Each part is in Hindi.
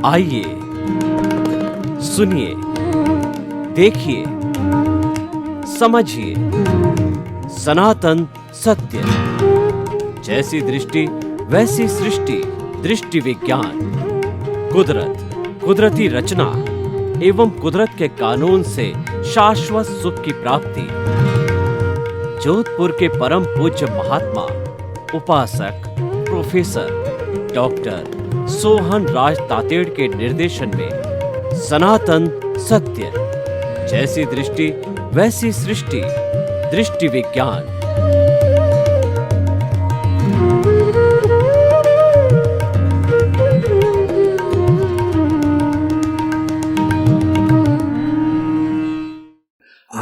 आइए, सुनिए, देखिए, समझिए सनातन सत्य। जैसी दृष्टि वैसी सृष्टि, दृष्टि विज्ञान। कुदरत, कुदरती रचना एवं कुदरत के कानून से शाश्वत सुख की प्राप्ति। जोधपुर के परम पूज्य महात्मा उपासक प्रोफेसर डॉक्टर सोहन राज तातेड़ के निर्देशन में सनातन सत्य। जैसी दृष्टि वैसी सृष्टि, दृष्टि विज्ञान।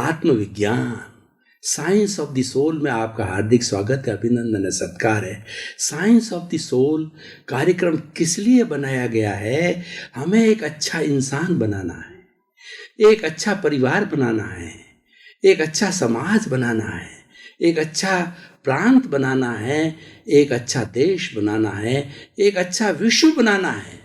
आत्मविज्ञान, साइंस ऑफ द सोल में आपका हार्दिक स्वागत है, अभिनंदन है, सत्कार है। साइंस ऑफ द सोल कार्यक्रम किस लिए बनाया गया है? हमें एक अच्छा इंसान बनाना है, एक अच्छा परिवार बनाना है, एक अच्छा समाज बनाना है, एक अच्छा प्रांत बनाना है, एक अच्छा देश बनाना है, एक अच्छा विश्व बनाना है।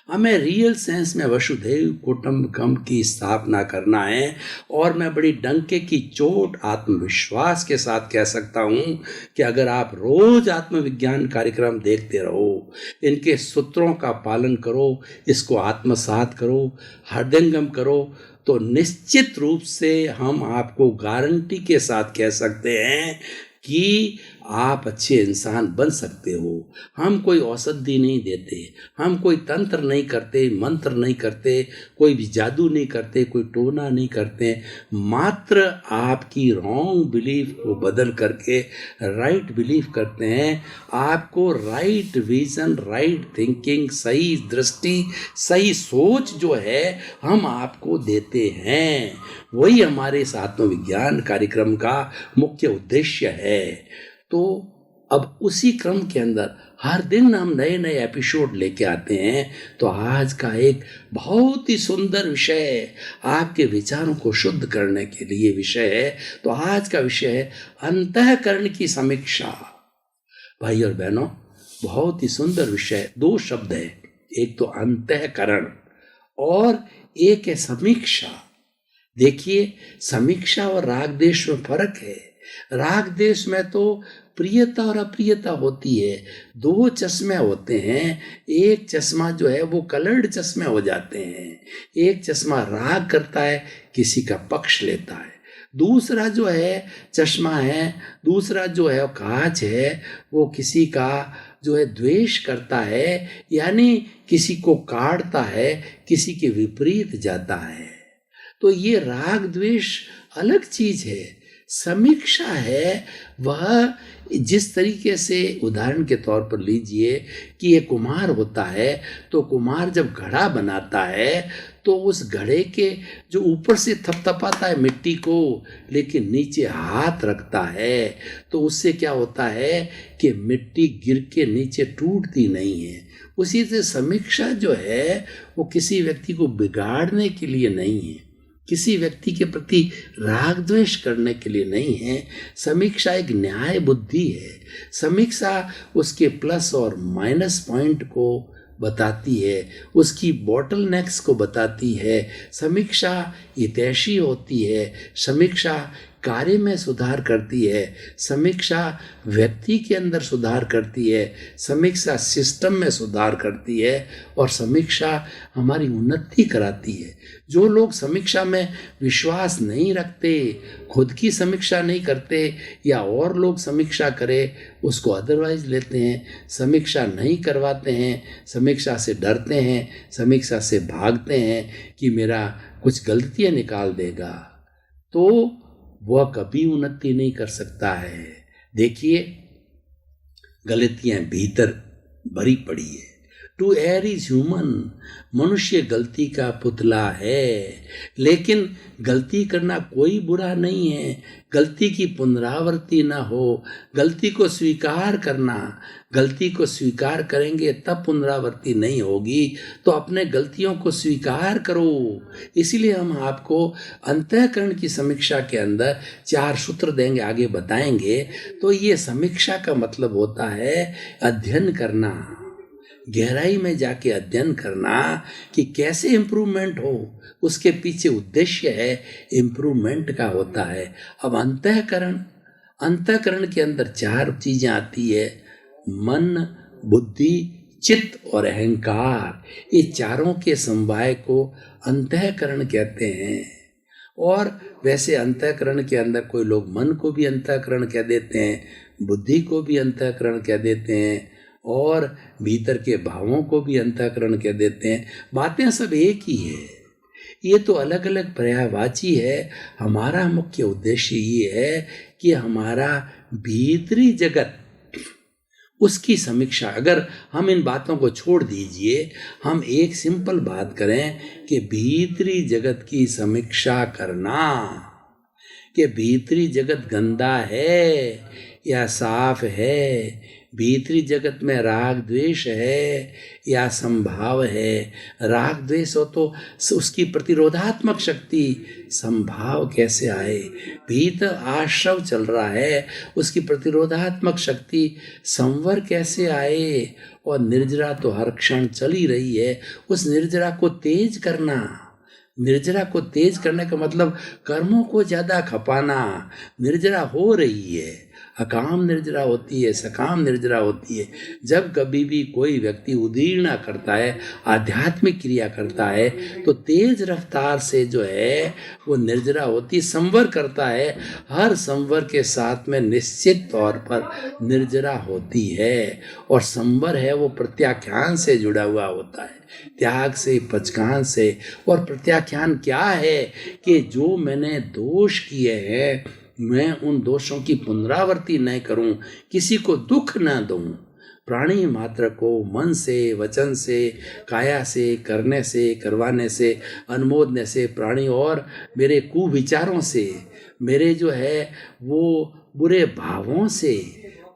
हमें रियल सेंस में वसुधैव कुटुंबकम की स्थापना करना है। और मैं बड़ी डंके की चोट आत्मविश्वास के साथ कह सकता हूँ कि अगर आप रोज आत्मविज्ञान कार्यक्रम देखते रहो, इनके सूत्रों का पालन करो, इसको आत्मसात करो, हृदयंगम करो, तो निश्चित रूप से हम आपको गारंटी के साथ कह सकते हैं कि आप अच्छे इंसान बन सकते हो। हम कोई औषधि नहीं देते, हम कोई तंत्र नहीं करते, मंत्र नहीं करते, कोई भी जादू नहीं करते, कोई टोना नहीं करते। मात्र आपकी रॉन्ग बिलीफ को बदल करके राइट बिलीफ करते हैं। आपको राइट विजन, राइट थिंकिंग, सही दृष्टि, सही सोच जो है हम आपको देते हैं। वही हमारे इस आत्मविज्ञान कार्यक्रम का मुख्य उद्देश्य है। तो अब उसी क्रम के अंदर हर दिन हम नए नए एपिसोड लेके आते हैं। तो आज का एक बहुत ही सुंदर विषय है, आपके विचारों को शुद्ध करने के लिए विषय है। तो आज का विषय है अंतःकरण की समीक्षा। भाई और बहनों, बहुत ही सुंदर विषय। दो शब्द है, एक तो अंतःकरण और एक है समीक्षा। देखिए, समीक्षा और राग देश में फर्क है। राग देश में तो प्रियता और अप्रियता होती है। दो चश्मे होते हैं, एक चश्मा जो है वो कलर्ड चश्मे हो जाते हैं। एक चश्मा राग करता है, किसी का पक्ष लेता है। दूसरा जो है चश्मा है, दूसरा जो है कांच है, वो किसी का जो है द्वेष करता है, यानी किसी को काटता है, किसी के विपरीत जाता है। तो ये राग द्वेष अलग चीज है। समीक्षा है वह जिस तरीके से, उदाहरण के तौर पर लीजिए कि एक कुम्हार होता है, तो कुम्हार जब घड़ा बनाता है तो उस घड़े के जो ऊपर से थपथपाता है मिट्टी को, लेकिन नीचे हाथ रखता है, तो उससे क्या होता है कि मिट्टी गिर के नीचे टूटती नहीं है। उसी से समीक्षा जो है वो किसी व्यक्ति को बिगाड़ने के लिए नहीं है, किसी व्यक्ति के प्रति राग द्वेष करने के लिए नहीं है। समीक्षा एक न्याय बुद्धि है। समीक्षा उसके प्लस और माइनस पॉइंट को बताती है, उसकी बॉटलनेक्स को बताती है। समीक्षा हितैषी होती है। समीक्षा कार्य में सुधार करती है। समीक्षा व्यक्ति के अंदर सुधार करती है। समीक्षा सिस्टम में सुधार करती है और समीक्षा हमारी उन्नति कराती है। जो लोग समीक्षा में विश्वास नहीं रखते, खुद की समीक्षा नहीं करते, या और लोग समीक्षा करें उसको अदरवाइज लेते हैं, समीक्षा नहीं करवाते हैं, समीक्षा से डरते हैं, समीक्षा से भागते हैं कि मेरा कुछ गलतियां निकाल देगा, तो वह कभी उन्नति नहीं कर सकता है। देखिए, गलतियां भीतर भरी पड़ी है, टू एयर इज ह्यूमन। मनुष्य गलती का पुतला है, लेकिन गलती करना कोई बुरा नहीं है। गलती की पुनरावृत्ति ना हो, गलती को स्वीकार करना। गलती को स्वीकार करेंगे तब पुनरावृत्ति नहीं होगी। तो अपने गलतियों को स्वीकार करो। इसीलिए हम आपको अंतःकरण की समीक्षा के अंदर 4 सूत्र देंगे, आगे बताएंगे। तो ये समीक्षा का मतलब होता है अध्ययन करना, गहराई में जाके अध्ययन करना कि कैसे इम्प्रूवमेंट हो। उसके पीछे उद्देश्य है इम्प्रूवमेंट का होता है। अब अंतःकरण के अंदर 4 चीजें आती है, मन, बुद्धि, चित्त और अहंकार। ये चारों के समवाय को अंतःकरण कहते हैं। और वैसे अंतःकरण के अंदर कोई लोग मन को भी अंतःकरण कह देते हैं, बुद्धि को भी अंतःकरण कह देते हैं, और भीतर के भावों को भी अंतःकरण कह देते हैं। बातें सब एक ही है, ये तो अलग अलग पर्यायवाची है। हमारा मुख्य उद्देश्य ये है कि हमारा भीतरी जगत, उसकी समीक्षा। अगर हम इन बातों को छोड़ दीजिए, हम एक सिंपल बात करें कि भीतरी जगत की समीक्षा करना, कि भीतरी जगत गंदा है या साफ है, भीतरी जगत में राग द्वेष है या संभाव है। राग द्वेष हो तो उसकी प्रतिरोधात्मक शक्ति, संभाव कैसे आए। भीतर आश्रव चल रहा है, उसकी प्रतिरोधात्मक शक्ति, संवर कैसे आए। और निर्जरा तो हर क्षण चल ही रही है, उस निर्जरा को तेज करना। निर्जरा को तेज करने का मतलब कर्मों को ज्यादा खपाना। निर्जरा हो रही है, अकाम निर्जरा होती है, सकाम निर्जरा होती है। जब कभी भी कोई व्यक्ति उदीर्णा करता है, आध्यात्मिक क्रिया करता है, तो तेज रफ्तार से जो है वो निर्जरा होती, संवर करता है। हर संवर के साथ में निश्चित तौर पर निर्जरा होती है। और संवर है वो प्रत्याख्यान से जुड़ा हुआ होता है, त्याग से, पचकान से। और प्रत्याख्यान क्या है कि जो मैंने दोष किए हैं, मैं उन दोषों की पुनरावृत्ति न करूं, किसी को दुख न दूं। प्राणी मात्र को मन से, वचन से, काया से, करने से, करवाने से, अनुमोदने से, प्राणी और मेरे कुविचारों से, मेरे जो है वो बुरे भावों से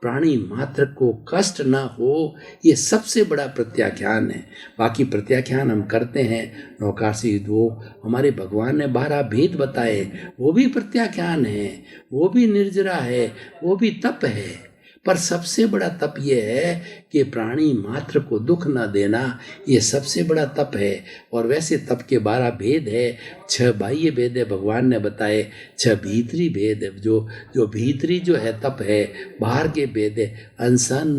प्राणी मात्र को कष्ट ना हो, ये सबसे बड़ा प्रत्याख्यान है। बाकी प्रत्याख्यान हम करते हैं, नौकाशी वो हमारे भगवान ने 12 भेद बताए, वो भी प्रत्याख्यान है, वो भी निर्जरा है, वो भी तप है। पर सबसे बड़ा तप ये है कि प्राणी मात्र को दुख न देना, ये सबसे बड़ा तप है। और वैसे तप के 12 भेद है, 6 बाह्य भेद है भगवान ने बताए, 6 भीतरी भेद है। जो भीतरी जो है तप है, बाहर के भेद है अनशन,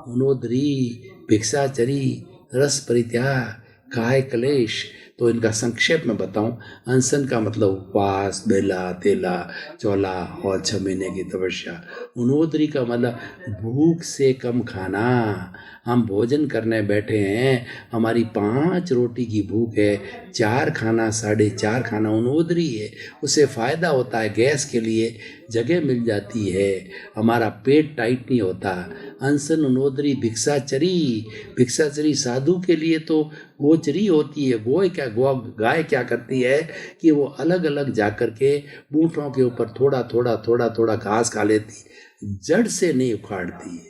मनोदरी, भिक्षाचरी, रस परित्याग, काय क्लेश। तो इनका संक्षेप में बताऊं, अनशन का मतलब उपवास, बेला, तेला, चौला और 6 महीने की तपस्या। उनोदरी का मतलब भूख से कम खाना। हम भोजन करने बैठे हैं, हमारी 5 रोटी की भूख है, 4 खाना, 4.5 खाना उनोदरी है। उससे फ़ायदा होता है, गैस के लिए जगह मिल जाती है, हमारा पेट टाइट नहीं होता। अनशन, उनोदरी, भिक्षाचरी साधु के लिए तो गोचरी होती है। गाय क्या करती है कि वो अलग अलग जाकर के बूटों के ऊपर थोड़ा घास खा लेती, जड़ से नहीं उखाड़ती,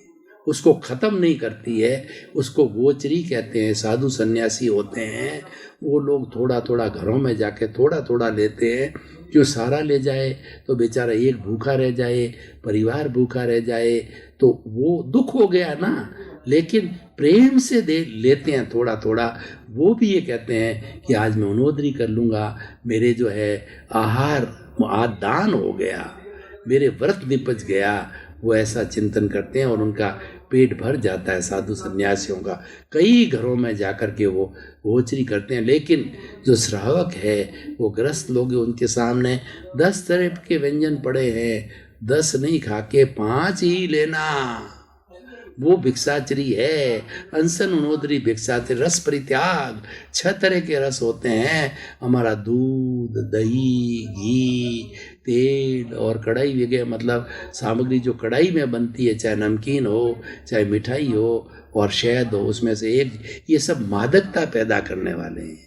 उसको ख़त्म नहीं करती है, उसको गोचरी कहते हैं। साधु सन्यासी होते हैं, वो लोग थोड़ा घरों में जाके थोड़ा लेते हैं। क्यों सारा ले जाए तो बेचारा एक भूखा रह जाए, परिवार भूखा रह जाए, तो वो दुख हो गया ना। लेकिन प्रेम से दे लेते हैं थोड़ा। वो भी ये कहते हैं कि आज मैं उनोदरी कर लूँगा, मेरे जो है आहार दान हो गया, मेरे व्रत निपज गया। वो ऐसा चिंतन करते हैं और उनका पेट भर जाता है। साधु सन्यासियों का कई घरों में जाकर के वो गोचरी करते हैं। लेकिन जो श्रावक है, वो ग्रस्त लोग, उनके सामने 10 तरह के व्यंजन पड़े हैं, 10 नहीं खा के 5 ही लेना, वो भिक्षाचरी है। अनशन, उनोदरी, भिक्षाचरी, रस परित्याग। 6 तरह के रस होते हैं हमारा, दूध, दही, घी, तेल और कढ़ाई वगैरह, मतलब सामग्री जो कढ़ाई में बनती है, चाहे नमकीन हो चाहे मिठाई हो, और शहद हो, उसमें से एक, ये सब मादकता पैदा करने वाले हैं,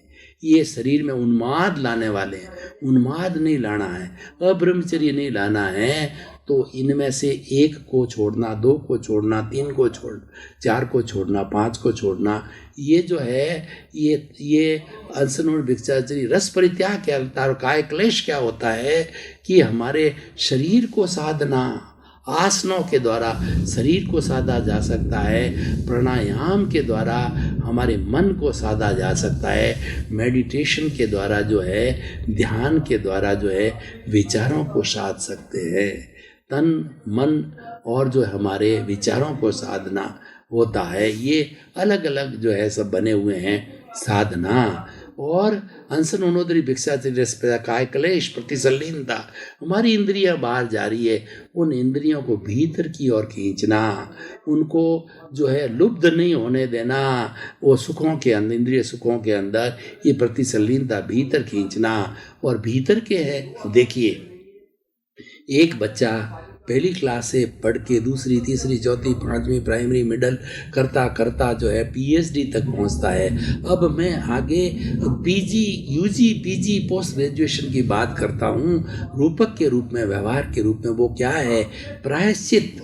ये शरीर में उन्माद लाने वाले हैं। उन्माद नहीं लाना है, अब्रह्मचर्य नहीं लाना है, तो इनमें से एक को छोड़ना, दो को छोड़ना, तीन को चार को छोड़ना, पांच को छोड़ना, ये जो है ये अनशन भिक्षाचरी रस परित्याग क्या होता है और काय क्लेश क्या होता है कि हमारे शरीर को साधना, आसनों के द्वारा शरीर को साधा जा सकता है, प्राणायाम के द्वारा हमारे मन को साधा जा सकता है, मेडिटेशन के द्वारा जो है, ध्यान के द्वारा जो है विचारों को साध सकते हैं। तन मन और जो हमारे विचारों को साधना होता है, ये अलग अलग जो है सब बने हुए हैं साधना। और अनशन उनोदरी भिक्षाचर्य काय क्लेश प्रतिसलीनता, हमारी इंद्रियां बाहर जा रही है, उन इंद्रियों को भीतर की ओर खींचना, उनको जो है लुब्ध नहीं होने देना, वो सुखों के अंदर, इंद्रिय सुखों के अंदर ये प्रतिसलीनता भीतर खींचना। और भीतर के है, देखिए एक बच्चा पहली क्लास से पढ़ के दूसरी, तीसरी, चौथी, पांचवी, प्राइमरी, मिडिल करता करता जो है पीएचडी तक पहुंचता है। अब मैं आगे PG, UG, PG, post graduation की बात करता हूँ, रूपक के रूप में, व्यवहार के रूप में। वो क्या है? प्रायश्चित,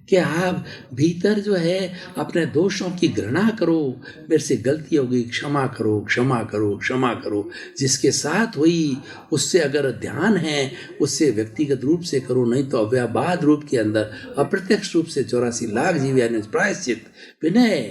कि आप भीतर जो है अपने दोषों की घृणा करो, मेरे से गलती हो गई, क्षमा करो, क्षमा करो, क्षमा करो। जिसके साथ हुई उससे अगर ध्यान है उससे व्यक्तिगत रूप से करो, नहीं तो अव्याबाद रूप के अंदर अप्रत्यक्ष रूप से 84 लाख जीव, यानी प्रायश्चित, विनय,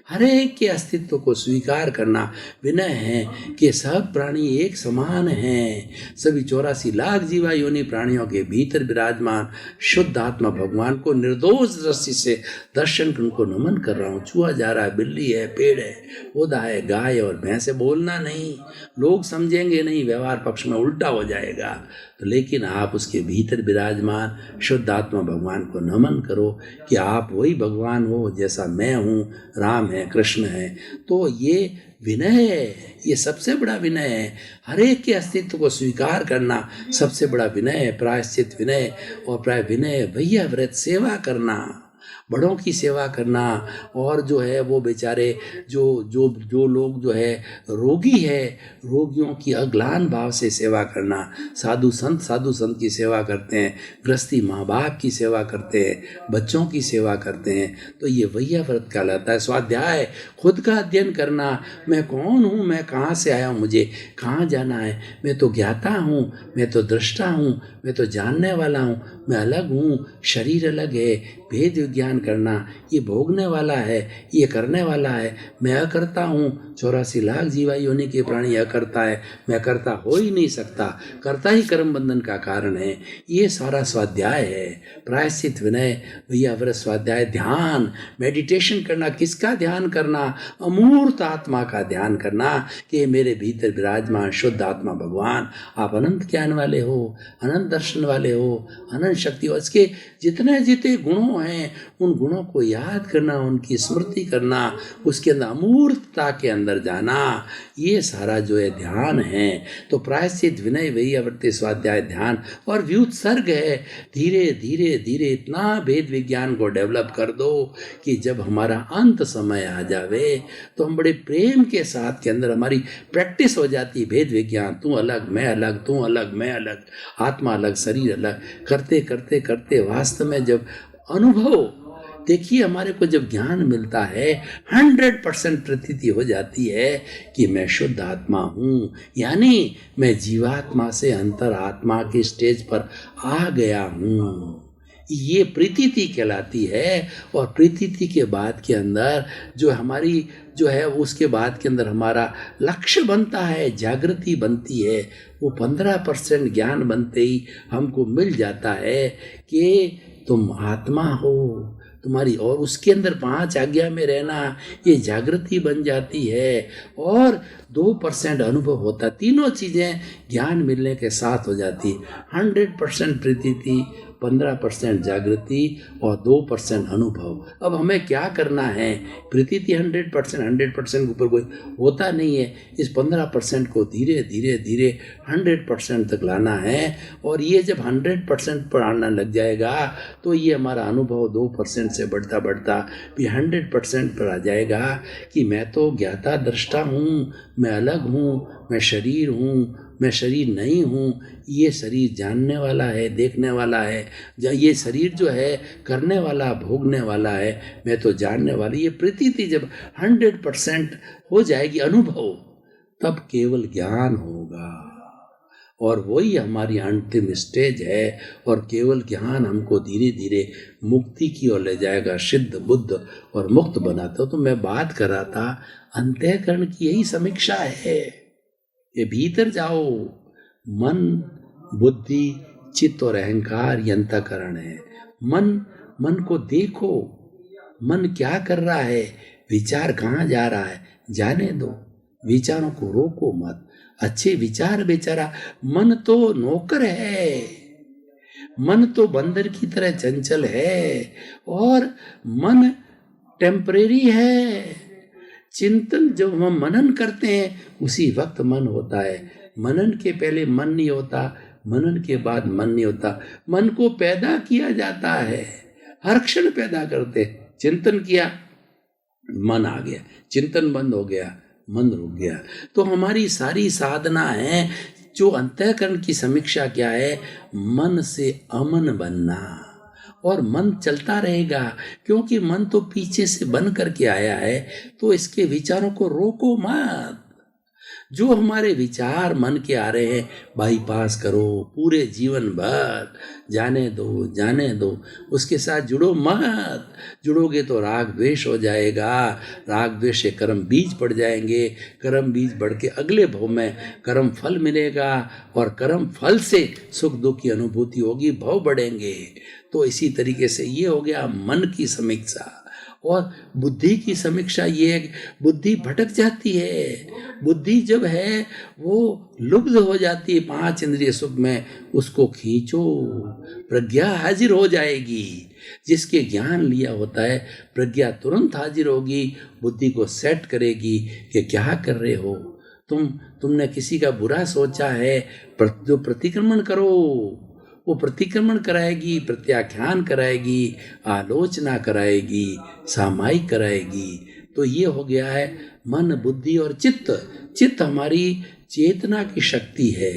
हर एक के अस्तित्व को स्वीकार करना विनय है कि सब प्राणी एक समान हैं, सभी 84 लाख जीवा योनि प्राणियों के भीतर विराजमान शुद्ध आत्मा भगवान को निर्दोष दृष्टि से दर्शन कर उनको नमन कर रहा हूँ। चूहा जा रहा है, बिल्ली है, पेड़ है, पौधा है, गाय और भैंस है, बोलना नहीं, लोग समझेंगे नहीं, व्यवहार पक्ष में उल्टा हो जाएगा। तो लेकिन आप उसके भीतर विराजमान शुद्ध आत्मा भगवान को नमन करो कि आप वही भगवान हो जैसा मैं हूँ, राम है, कृष्ण है। तो ये विनय है, ये सबसे बड़ा विनय है। हर एक के अस्तित्व को स्वीकार करना सबसे बड़ा विनय है, प्रायश्चित विनय। और प्राय विनय भैया व्रत, सेवा करना, बड़ों की सेवा करना। और जो है वो बेचारे जो लोग जो है रोगी है, रोगियों की अग्लान भाव से सेवा करना। साधु संत की सेवा करते हैं, गृहस्थी माँ बाप की सेवा करते हैं, बच्चों की सेवा करते हैं, तो ये वैया व्रत कहलाता है। स्वाध्याय, खुद का अध्ययन करना, मैं कौन हूँ, मैं कहाँ से आया हूँ, मुझे कहाँ जाना है, मैं तो ज्ञाता हूँ, मैं तो दृष्टा हूँ, मैं तो जानने वाला हूँ, मैं अलग हूँ, शरीर अलग है। भेद विज्ञान करना, ये भोगने वाला है, ये करने वाला है, मैं अकर्ता हूँ, 84 लाख जीवा योनि के प्राणी अकर्ता है, मैं करता हो ही नहीं सकता, करता ही कर्म बंधन का कारण है। ये सारा स्वाध्याय है, प्रायश्चित, विनय, भैया व्रत, स्वाध्याय, ध्यान, मेडिटेशन करना। किसका ध्यान करना? अमूर्त आत्मा का ध्यान करना कि मेरे भीतर विराजमान शुद्ध आत्मा भगवान, आप अनंत ज्ञान वाले हो, अनंत दर्शन वाले हो, अनंत शक्ति हो, इसके जितने जितने गुणों हैं उन गुणों को याद करना, उनकी स्मृति करना, उसके अंदर अमूर्तता के अंदर जाना, ये सारा जो है ध्यान है। तो प्रायश्चित, विनय, वैया व्रत, स्वाध्याय, ध्यान और व्युत्सर्ग है। धीरे धीरे धीरे इतना भेद विज्ञान को डेवलप कर दो कि जब हमारा अंत समय आ जावे तो हम बड़े प्रेम के साथ के अंदर हमारी प्रैक्टिस हो जाती है। भेद विज्ञान, तू अलग, मैं अलग, तू अलग, मैं अलग, आत्मा अलग, शरीर अलग, करते करते करते वास्तव में जब अनुभव, देखिए हमारे को जब ज्ञान मिलता है 100% प्रतीति हो जाती है कि मैं शुद्ध आत्मा हूँ, यानी मैं जीवात्मा से अंतरात्मा की स्टेज पर आ गया हूँ। ये प्रतीति कहलाती है। और प्रतीति के बाद के अंदर जो हमारी जो है उसके बाद के अंदर हमारा लक्ष्य बनता है, जागृति बनती है। वो 15% ज्ञान बनते ही हमको मिल जाता है कि तुम आत्मा हो तुम्हारी, और उसके अंदर 5 आज्ञा में रहना, ये जागृति बन जाती है। और 2% अनुभव होता, तीनों चीज़ें ज्ञान मिलने के साथ हो जाती। 100% प्रतीति 15% जागृति और 2% अनुभव। अब हमें क्या करना है? प्रतीति 100% के ऊपर कोई होता नहीं है। इस 15% को धीरे धीरे धीरे 100% तक लाना है। और ये जब 100% पर आना लग जाएगा तो ये हमारा अनुभव 2% से बढ़ता बढ़ता भी 100% पर आ जाएगा कि मैं तो ज्ञाता दृष्टा हूँ, मैं अलग हूँ, मैं शरीर हूँ, मैं शरीर नहीं हूँ। ये शरीर जानने वाला है, देखने वाला है, ये शरीर जो है करने वाला, भोगने वाला है, मैं तो जानने वाला। ये प्रतीति जब 100% हो जाएगी अनुभव, तब केवल ज्ञान होगा। और वही हमारी अंतिम स्टेज है। और केवल ज्ञान हमको धीरे धीरे मुक्ति की ओर ले जाएगा, सिद्ध बुद्ध और मुक्त बनाता। तो मैं बात कर रहा था अंतःकरण की, यही समीक्षा है। ये भीतर जाओ, मन, बुद्धि, चित्त और अहंकार ये अंतःकरण है। मन को देखो, मन क्या कर रहा है, विचार कहाँ जा रहा है, जाने दो, विचारों को रोको मत। अच्छे विचार बेचारा, मन तो नौकर है, मन तो बंदर की तरह चंचल है और मन टेम्परेरी है। चिंतन जब हम मनन करते हैं उसी वक्त मन होता है। मनन के पहले मन नहीं होता, मनन के बाद मन नहीं होता। मन को पैदा किया जाता है, हर क्षण पैदा करते। चिंतन किया, मन आ गया, चिंतन बंद हो गया, मन रुक गया। तो हमारी सारी साधना है, जो अंतःकरण की समीक्षा क्या है, मन से अमन बनना। और मन चलता रहेगा, क्योंकि मन तो पीछे से बन करके आया है। तो इसके विचारों को रोको मत। जो हमारे विचार मन के आ रहे हैं बाईपास करो, पूरे जीवन भर जाने दो, उसके साथ जुड़ो मत। जुड़ोगे तो राग द्वेष हो जाएगा, राग द्वेष से कर्म बीज पड़ जाएंगे, कर्म बीज बढ़ के अगले भव में कर्म फल मिलेगा और कर्म फल से सुख दुख की अनुभूति होगी, भव बढ़ेंगे। तो इसी तरीके से ये हो गया मन की समीक्षा। और बुद्धि की समीक्षा ये है, बुद्धि भटक जाती है। बुद्धि जब है वो लुब्ध हो जाती है 5 इंद्रिय सुख में, उसको खींचो, प्रज्ञा हाजिर हो जाएगी। जिसके ज्ञान लिया होता है प्रज्ञा तुरंत हाजिर होगी, बुद्धि को सेट करेगी कि क्या कर रहे हो तुमने किसी का बुरा सोचा है, जो प्रतिक्रमण करो, वो प्रतिक्रमण कराएगी, प्रत्याख्यान कराएगी, आलोचना कराएगी, सामायिक कराएगी। तो ये हो गया है मन, बुद्धि और चित्त। चित्त हमारी चेतना की शक्ति है।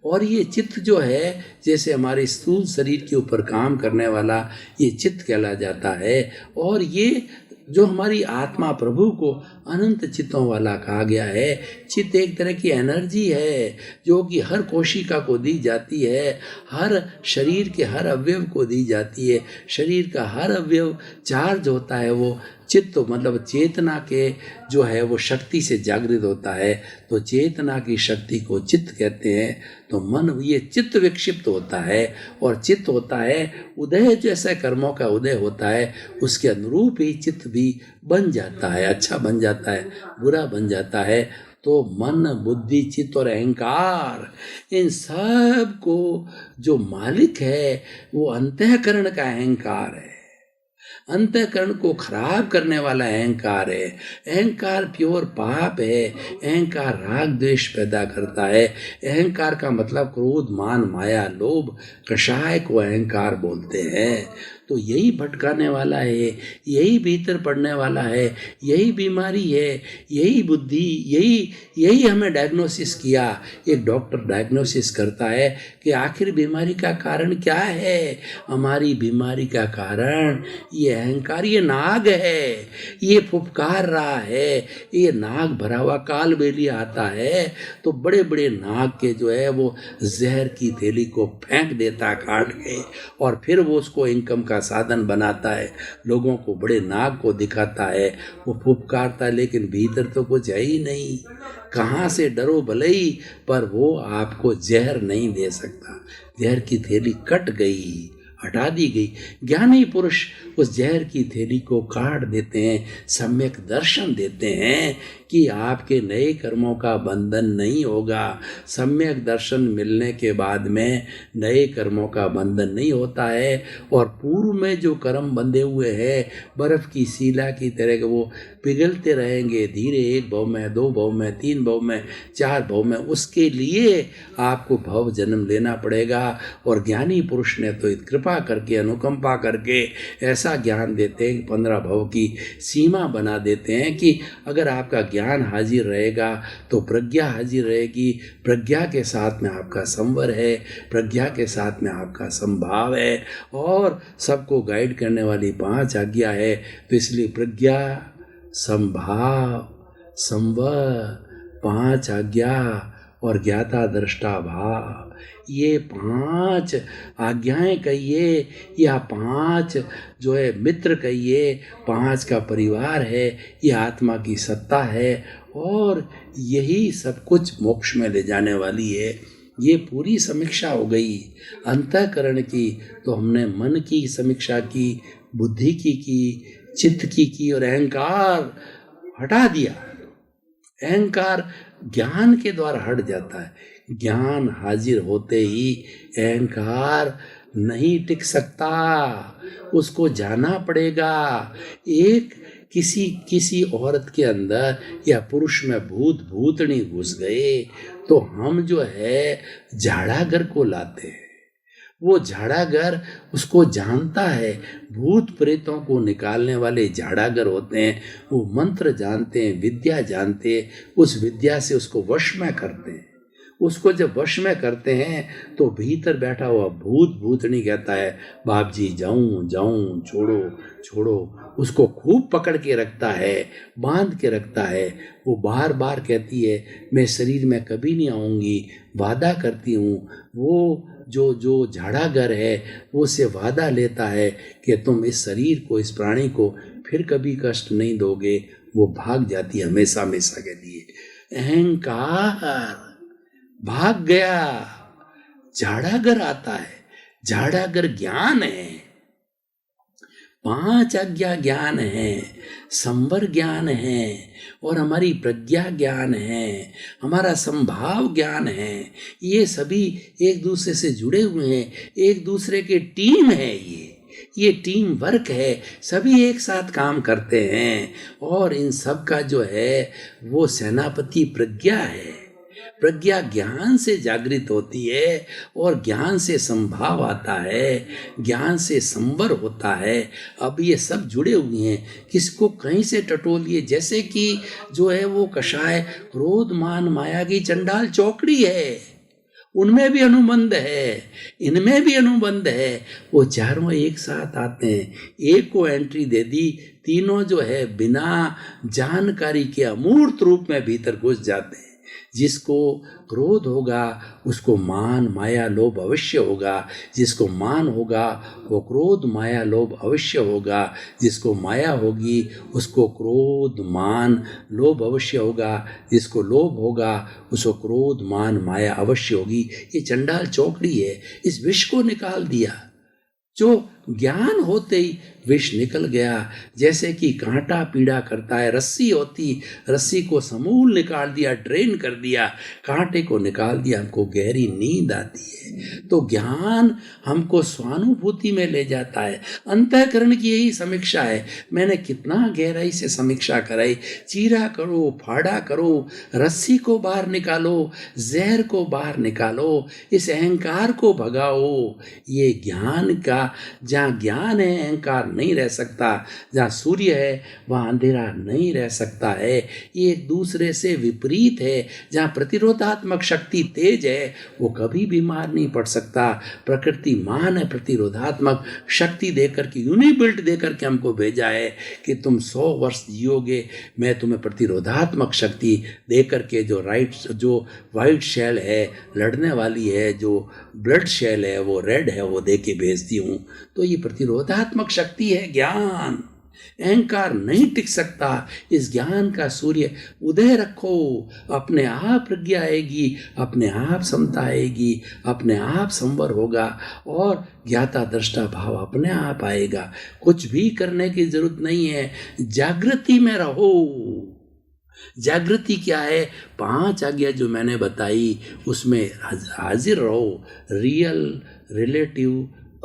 और ये चित्त जो है, जैसे हमारे स्थूल शरीर के ऊपर काम करने वाला, ये चित्त कहला जाता है। और ये जो हमारी आत्मा प्रभु को अनंत चित्तों वाला कहा गया है। चित्त एक तरह की एनर्जी है जो कि हर कोशिका को दी जाती है, हर शरीर के हर अवयव को दी जाती है। शरीर का हर अवयव चार्ज होता है, वो चित्त मतलब चेतना के जो है वो शक्ति से जागृत होता है। तो चेतना की शक्ति को चित्त कहते हैं। तो मन, ये चित्त विक्षिप्त होता है और चित्त होता है उदय, जैसे कर्मों का उदय होता है उसके अनुरूप ही चित्त भी बन जाता है, अच्छा बन जाता है, बुरा बन जाता है। तो मन, बुद्धि, चित्त और अहंकार, इन सब को जो मालिक है वो अंतःकरण का अहंकार है। अंतःकरण को खराब करने वाला अहंकार है। अहंकार प्योर पाप है। अहंकार राग द्वेष पैदा करता है। अहंकार का मतलब क्रोध, मान, माया, लोभ, कषाय को अहंकार बोलते हैं। तो यही भटकाने वाला है, यही भीतर पड़ने वाला है, यही बीमारी है, यही बुद्धि, यही हमें डायग्नोसिस किया। एक डॉक्टर डायग्नोसिस करता है कि आखिर बीमारी का कारण क्या है। हमारी बीमारी का कारण ये अहंकार, ये नाग है, ये फुफकार रहा है। ये नाग भरा हुआ काल बेली आता है तो बड़े बड़े नाग के जो है वो जहर की थैली को फेंक देता काट के, और फिर वो उसको इनकम का साधन बनाता है, लोगों को बड़े नाग को दिखाता है, वो फुफकारता है, लेकिन भीतर तो कुछ है ही नहीं। कहाँ से डरो भले ही, पर वो आपको जहर नहीं दे सकता। जहर की थैली कट गई, हटा दी गई। ज्ञानी पुरुष उस जहर की थैली को काट देते हैं, सम्यक दर्शन देते हैं कि आपके नए कर्मों का बंधन नहीं होगा। सम्यक दर्शन मिलने के बाद में नए कर्मों का बंधन नहीं होता है, और पूर्व में जो कर्म बंधे हुए हैं बर्फ की शीला की तरह के वो पिघलते रहेंगे धीरे, 1 भव में, 2 भव में, 3 भव में, 4 भव में। उसके लिए आपको भव जन्म लेना पड़ेगा। और ज्ञानी पुरुष ने तो कृपा करके, अनुकंपा करके ऐसा ज्ञान देते हैं, 15 भव की सीमा बना देते हैं कि अगर आपका ज्ञान हाजिर रहेगा तो प्रज्ञा हाजिर रहेगी, प्रज्ञा के साथ में आपका संवर है, प्रज्ञा के साथ में आपका संभाव है, और सबको गाइड करने वाली 5 आज्ञा है। तो इसलिए प्रज्ञा, संभाव, संवर, 5 आज्ञा और ज्ञाता दृष्टा भाव, ये 5 आज्ञाएं कहिए या 5 जो है मित्र कहिए, 5 का परिवार है, ये आत्मा की सत्ता है, और यही सब कुछ मोक्ष में ले जाने वाली है। ये पूरी समीक्षा हो गई अंतःकरण की। तो हमने मन की समीक्षा की, बुद्धि की, चित्त की और अहंकार हटा दिया। अहंकार ज्ञान के द्वारा हट जाता है। ज्ञान हाजिर होते ही अहंकार नहीं टिक सकता, उसको जाना पड़ेगा। एक किसी औरत के अंदर या पुरुष में भूत भूतनी घुस गए तो हम जो है झाड़ागर को लाते हैं। वो झाड़ागर उसको जानता है, भूत प्रेतों को निकालने वाले झाड़ागर होते हैं। वो मंत्र जानते हैं, विद्या जानते हैं, उस विद्या से उसको वश में करते हैं। उसको जब वश में करते हैं तो भीतर बैठा हुआ भूत भूतनी कहता है, बाप जी जाऊं जाऊं, छोड़ो छोड़ो। उसको खूब पकड़ के रखता है, बांध के रखता है। वो बार बार कहती है मैं शरीर में कभी नहीं आऊँगी, वादा करती हूँ। वो जो झाड़ागर है वो से वादा लेता है कि तुम इस शरीर को, इस प्राणी को फिर कभी कष्ट नहीं दोगे। वो भाग जाती है हमेशा हमेशा के लिए। अहंकार भाग गया, झाड़ागर आता है। झाड़ागर ज्ञान है, 5 आज्ञा ज्ञान है, संवर ज्ञान है, और हमारी प्रज्ञा ज्ञान है, हमारा संभाव ज्ञान है। ये सभी एक दूसरे से जुड़े हुए हैं, एक दूसरे के टीम है। ये टीम वर्क है, सभी एक साथ काम करते हैं। और इन सब का जो है वो सेनापति प्रज्ञा है। प्रज्ञा ज्ञान से जागृत होती है, और ज्ञान से संभाव आता है, ज्ञान से संवर होता है। अब ये सब जुड़े हुए हैं, किसको कहीं से टटोलिए। जैसे कि जो है वो कषाय, क्रोध, मान, माया की चंडाल चौकड़ी है, उनमें भी अनुबंध है, इनमें भी अनुबंध है। वो चारों एक साथ आते हैं, एक को एंट्री दे दी, तीनों जो है बिना जानकारी के अमूर्त रूप में भीतर घुस जाते हैं। जिसको क्रोध होगा उसको मान, माया, लोभ अवश्य होगा। जिसको मान होगा वो क्रोध, माया, लोभ अवश्य होगा। जिसको माया होगी उसको क्रोध, मान, लोभ अवश्य होगा। जिसको लोभ होगा उसको क्रोध, मान, माया अवश्य होगी। ये चंडाल चौकड़ी है, इस विष को निकाल दिया। जो ज्ञान होते ही विष निकल गया। जैसे कि कांटा पीड़ा करता है, रस्सी होती, रस्सी को समूल निकाल दिया, ड्रेन कर दिया, कांटे को निकाल दिया, हमको गहरी नींद आती है। तो ज्ञान हमको स्वानुभूति में ले जाता है। अंतःकरण की यही समीक्षा है। मैंने कितना गहराई से समीक्षा कराई। चीरा करो, फाड़ा करो, रस्सी को बाहर निकालो, जहर को बाहर निकालो, इस अहंकार को भगाओ। ये ज्ञान का, जहाँ ज्ञान है अहंकार नहीं रह सकता, जहाँ सूर्य है वहाँ अंधेरा नहीं रह सकता है। ये एक दूसरे से विपरीत है। जहाँ प्रतिरोधात्मक शक्ति तेज है वो कभी बीमार नहीं पड़ सकता। प्रकृति मान है, प्रतिरोधात्मक शक्ति देकर के, यूनिबिल्ट देकर के हमको भेजा है कि तुम 100 वर्ष जियोगे, मैं तुम्हें प्रतिरोधात्मक शक्ति देकर के, जो वाइट शेल है लड़ने वाली है, जो ब्लड शेल है वो रेड है, वो दे के भेजती हूँ। तो ये प्रतिरोधात्मक शक्ति है ज्ञान। अहंकार नहीं टिक सकता। इस ज्ञान का सूर्य उदय रखो, अपने आप प्रज्ञा आएगी, अपने आप समता आएगी, अपने आप संवर होगा, और ज्ञाता दृष्टा भाव अपने आप आएगा। कुछ भी करने की जरूरत नहीं है, जागृति में रहो। जागृति क्या है? 5 आज्ञा जो मैंने बताई उसमें हाजिर रहो, रियल, रिलेटिव,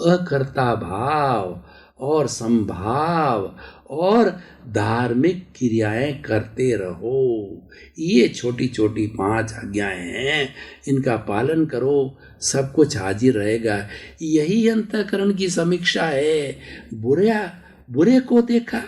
अकर्ता भाव और संभाव और धार्मिक क्रियाएं करते रहो। ये छोटी छोटी 5 आज्ञाएं हैं, इनका पालन करो, सब कुछ हाजिर रहेगा। यही अंतःकरण की समीक्षा है। बुरे को देखा,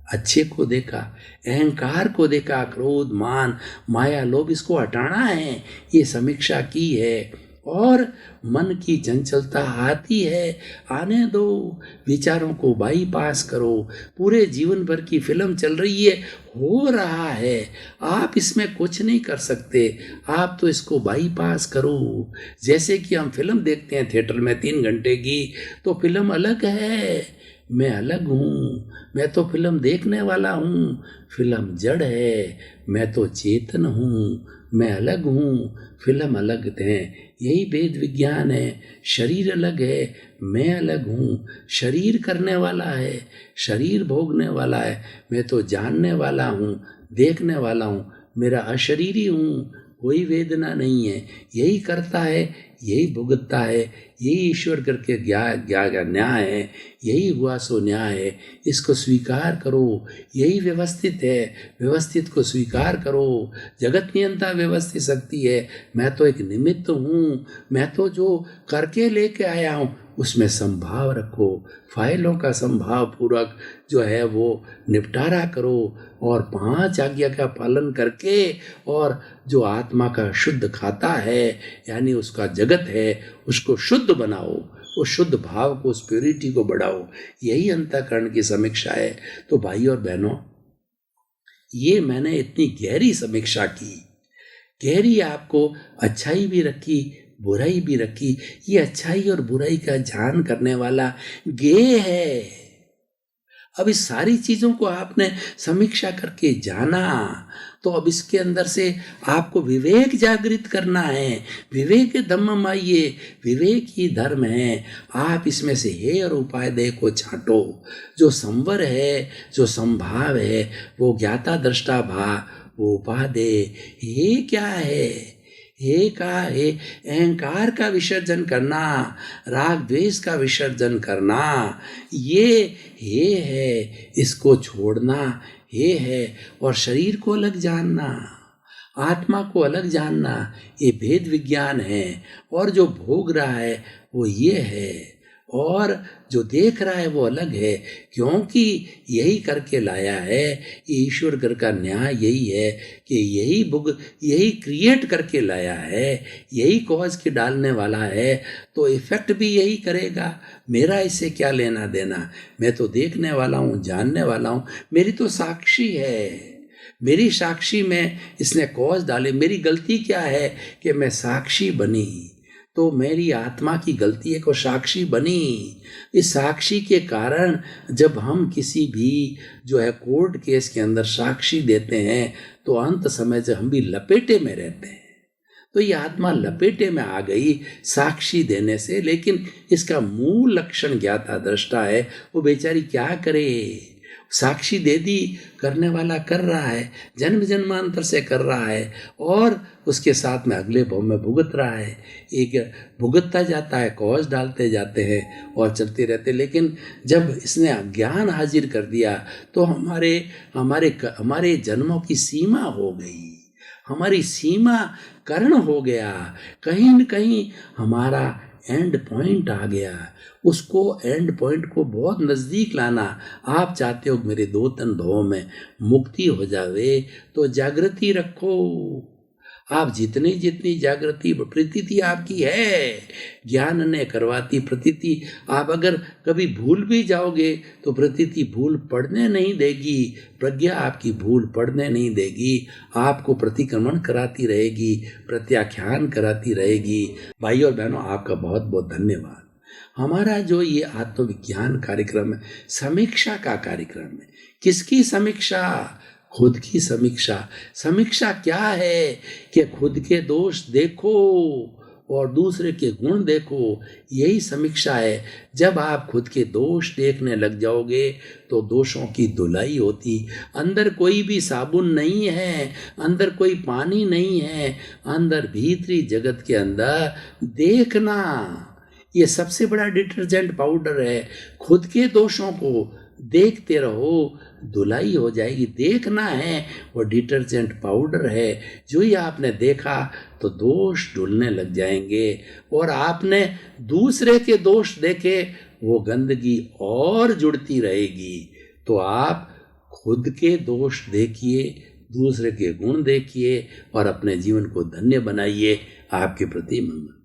अच्छे को देखा, अहंकार को देखा, क्रोध, मान, माया, लोभ, इसको हटाना है, ये समीक्षा की है। और मन की चंचलता आती है, आने दो, विचारों को बाईपास करो। पूरे जीवन भर की फिल्म चल रही है, हो रहा है, आप इसमें कुछ नहीं कर सकते, आप तो इसको बाईपास करो। जैसे कि हम फिल्म देखते हैं थिएटर में 3 घंटे की, तो फिल्म अलग है, मैं अलग हूँ, मैं तो फिल्म देखने वाला हूँ, फिल्म जड़ है, मैं तो चेतन हूँ, मैं अलग हूँ, फिल्म अलग है। यही वेद विज्ञान है। शरीर अलग है, मैं अलग हूँ, शरीर करने वाला है, शरीर भोगने वाला है, मैं तो जानने वाला हूँ, देखने वाला हूँ, मेरा अशरीरी हूँ, कोई वेदना नहीं है। यही करता है, यही भुगतता है, यही ईश्वर करके न्याय है, यही हुआ सो न्याय है। इसको स्वीकार करो, यही व्यवस्थित है, व्यवस्थित को स्वीकार करो। जगत नियंता व्यवस्थित शक्ति है, मैं तो एक निमित्त हूँ, मैं तो जो करके लेके आया हूँ उसमें संभाव रखो, फाइलों का संभाव पूर्वक जो है वो निपटारा करो। और 5 आज्ञा का पालन करके, और जो आत्मा का शुद्ध खाता है, यानी उसका जगत है, उसको शुद्ध बनाओ, उस शुद्ध भाव को, उस प्योरिटी को बढ़ाओ। यही अंतःकरण की समीक्षा है। तो भाई और बहनों, ये मैंने इतनी गहरी समीक्षा की, गहरी आपको अच्छाई भी रखी, बुराई भी रखी। ये अच्छाई और बुराई का ध्यान करने वाला गेय है। अब इस सारी चीजों को आपने समीक्षा करके जाना, तो अब इसके अंदर से आपको विवेक जागृत करना है। विवेक धम्म आइए, विवेक ही धर्म है। आप इसमें से हे और उपादेय को छांटो। जो संवर है, जो संभाव है, वो ज्ञाता दृष्टा भाव, वो उपादेय। ये क्या है? हे का है अहंकार का विसर्जन करना, राग द्वेष का विसर्जन करना, ये है, इसको छोड़ना ये है। और शरीर को अलग जानना, आत्मा को अलग जानना, ये भेद विज्ञान है। और जो भोग रहा है वो ये है, और जो देख रहा है वो अलग है, क्योंकि यही करके लाया है। ईश्वर घर का न्याय यही है कि यही क्रिएट करके लाया है, यही कॉज के डालने वाला है, तो इफेक्ट भी यही करेगा। मेरा इससे क्या लेना देना? मैं तो देखने वाला हूँ, जानने वाला हूँ, मेरी तो साक्षी है। मेरी साक्षी में इसने कॉज डाले। मेरी गलती क्या है कि मैं साक्षी बनी, तो मेरी आत्मा की गलती है को साक्षी बनी। इस साक्षी के कारण जब हम किसी भी जो है कोर्ट केस के अंदर साक्षी देते हैं, तो अंत समय से हम भी लपेटे में रहते हैं। तो ये आत्मा लपेटे में आ गई साक्षी देने से। लेकिन इसका मूल लक्षण ज्ञाता दृष्टा है, वो बेचारी क्या करे? साक्षी दे दी, करने वाला कर रहा है, जन्म जन्मांतर से कर रहा है, और उसके साथ में अगले भव में भुगत रहा है। एक भुगतता जाता है, कॉज डालते जाते हैं और चलते रहते। लेकिन जब इसने ज्ञान हाजिर कर दिया, तो हमारे जन्मों की सीमा हो गई, हमारी सीमा कर्ण हो गया। कहीं न कहीं हमारा एंड पॉइंट आ गया। उसको एंड पॉइंट को बहुत नज़दीक लाना। आप चाहते हो मेरे 2 तन भवों में मुक्ति हो जावे, तो जागृति रखो। आप जितनी जागृति, प्रतीति आपकी है, ज्ञान ने करवाती प्रतीति। आप अगर कभी भूल भी जाओगे तो प्रतीति भूल पड़ने नहीं देगी, प्रज्ञा आपकी भूल पड़ने नहीं देगी, आपको प्रतिक्रमण कराती रहेगी, प्रत्याख्यान कराती रहेगी। भाई और बहनों, आपका बहुत बहुत धन्यवाद। हमारा जो ये आत्मविज्ञान कार्यक्रम है, समीक्षा का कार्यक्रम है। किसकी समीक्षा? खुद की समीक्षा। समीक्षा क्या है कि खुद के दोष देखो, और दूसरे के गुण देखो, यही समीक्षा है। जब आप खुद के दोष देखने लग जाओगे तो दोषों की धुलाई होती। अंदर कोई भी साबुन नहीं है, अंदर कोई पानी नहीं है, अंदर भीतरी जगत के अंदर देखना, ये सबसे बड़ा डिटर्जेंट पाउडर है। खुद के दोषों को देखते रहो, धुलाई हो जाएगी। देखना है वो डिटर्जेंट पाउडर है। जो ही आपने देखा तो दोष धुलने लग जाएंगे, और आपने दूसरे के दोष देखे वो गंदगी और जुड़ती रहेगी। तो आप खुद के दोष देखिए, दूसरे के गुण देखिए और अपने जीवन को धन्य बनाइए। आपके प्रति मंगल।